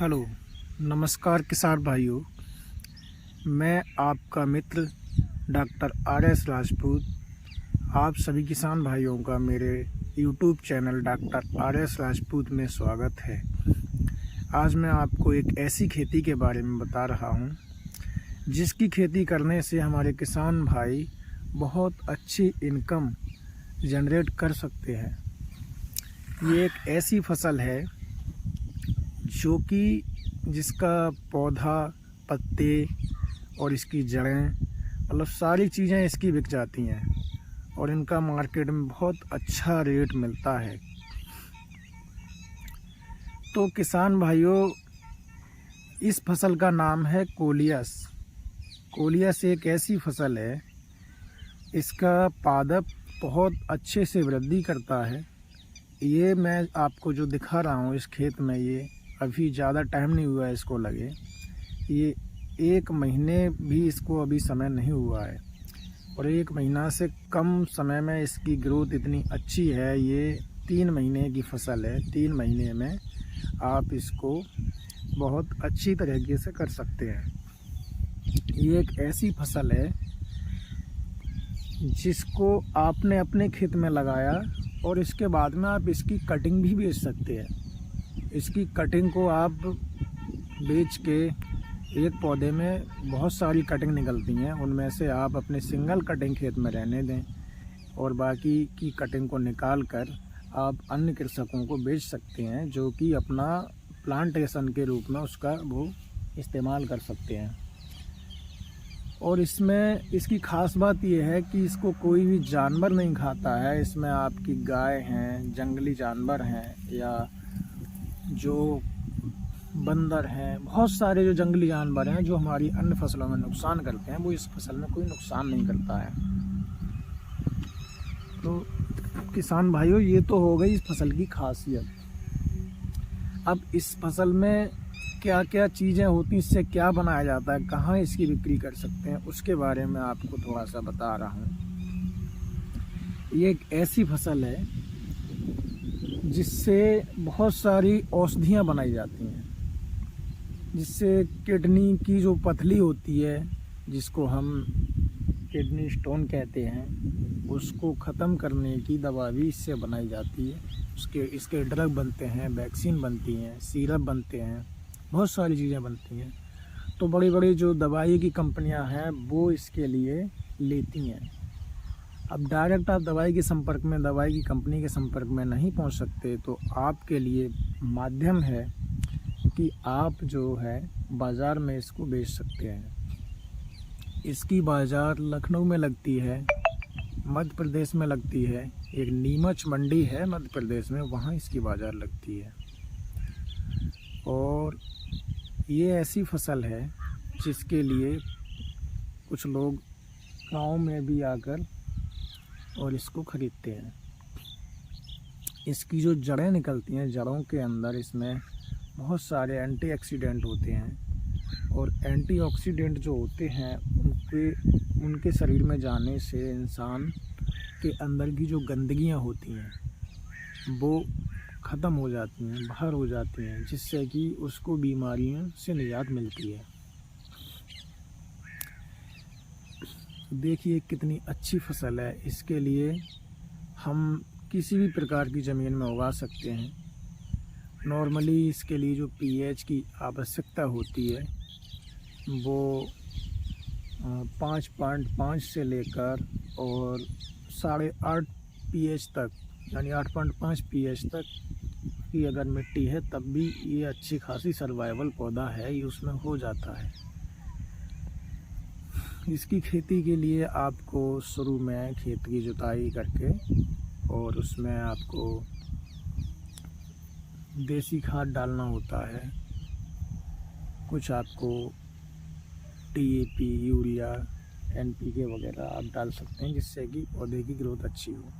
Hello, नमस्कार किसान भाइयों। मैं आपका मित्र डॉक्टर आर.एस. राजपूत। आप सभी किसान भाइयों का मेरे YouTube channel doctor R S. Rajput में स्वागत है। आज मैं आपको एक ऐसी खेती के बारे में बता रहा हूँ जिसकी खेती करने से हमारे किसान भाई बहुत अच्छी इनकम जनरेट कर सकते हैं। ये एक ऐसी फसल है जो कि जिसका पौधा, पत्ते और इसकी जड़ें मतलब सारी चीज़ें इसकी बिक जाती हैं और इनका मार्केट में बहुत अच्छा रेट मिलता है। तो किसान भाइयों, इस फसल का नाम है कोलियस। कोलियस एक ऐसी फसल है, इसका पादप बहुत अच्छे से वृद्धि करता है। ये मैं आपको जो दिखा रहा हूँ इस खेत में, ये अभी ज़्यादा टाइम नहीं हुआ है इसको लगे। ये 1 महीने भी इसको अभी समय नहीं हुआ है और 1 महीना से कम समय में इसकी ग्रोथ इतनी अच्छी है। ये 3 महीने की फसल है। 3 महीने में आप इसको बहुत अच्छी तरीके से कर सकते हैं। ये एक ऐसी फसल है जिसको आपने अपने खेत में लगाया और इसके बाद में आप इसकी कटिंग भी बेच सकते हैं। इसकी कटिंग को आप बेच के एक पौधे में बहुत सारी कटिंग निकलती हैं, उनमें से आप अपने सिंगल कटिंग खेत में रहने दें और बाकी की कटिंग को निकाल कर आप अन्य कृषकों को बेच सकते हैं, जो कि अपना प्लांटेशन के रूप में उसका वो इस्तेमाल कर सकते हैं। और इसमें इसकी ख़ास बात यह है कि इसको कोई भी जानवर नहीं खाता है। इसमें आपकी गाय हैं, जंगली जानवर हैं या जो बंदर हैं, बहुत सारे जो जंगली जानवर हैं जो हमारी अन्य फसलों में नुकसान करते हैं, वो इस फसल में कोई नुकसान नहीं करता है। तो किसान भाइयों, ये तो हो गई इस फसल की खासियत। अब इस फसल में क्या क्या चीज़ें होती हैं, इससे क्या बनाया जाता है, कहाँ इसकी बिक्री कर सकते हैं, उसके बारे में आपको थोड़ा सा बता रहा हूँ। ये एक ऐसी फसल है जिससे बहुत सारी औषधियाँ बनाई जाती हैं, जिससे किडनी की जो पथरी होती है, जिसको हम किडनी स्टोन कहते हैं, उसको ख़त्म करने की दवा भी इससे बनाई जाती है। इसके ड्रग बनते हैं, वैक्सीन बनती हैं, सिरप बनते हैं, बहुत सारी चीज़ें बनती हैं। तो बड़ी बड़ी जो दवाई की कंपनियां हैं वो इसके लिए लेती हैं। अब डायरेक्ट आप दवाई की कंपनी के संपर्क में नहीं पहुंच सकते, तो आपके लिए माध्यम है कि आप जो है बाज़ार में इसको बेच सकते हैं। इसकी बाज़ार लखनऊ में लगती है, मध्य प्रदेश में लगती है। एक नीमच मंडी है मध्य प्रदेश में, वहाँ इसकी बाज़ार लगती है। और ये ऐसी फसल है जिसके लिए कुछ लोग गांव में भी आकर और इसको ख़रीदते हैं। इसकी जो जड़ें निकलती हैं, जड़ों के अंदर इसमें बहुत सारे एंटीऑक्सीडेंट होते हैं और एंटीऑक्सीडेंट जो होते हैं उनके शरीर में जाने से इंसान के अंदर की जो गंदगियां होती हैं वो ख़त्म हो जाती हैं, बाहर हो जाती हैं, जिससे कि उसको बीमारियों से निजात मिलती है। देखिए कितनी अच्छी फसल है। इसके लिए हम किसी भी प्रकार की ज़मीन में उगा सकते हैं। नॉर्मली इसके लिए जो पीएच की आवश्यकता होती है वो 5.5 से लेकर और 8.5 पीएच तक, यानी 8.5 पीएच तक की अगर मिट्टी है तब भी ये अच्छी खासी सर्वाइवल पौधा है, ये उसमें हो जाता है। इसकी खेती के लिए आपको शुरू में खेत की जुताई करके और उसमें आपको देसी खाद डालना होता है। कुछ आपको टीएपी, यूरिया, एनपीके वगैरह आप डाल सकते हैं, जिससे कि पौधे की ग्रोथ अच्छी हो।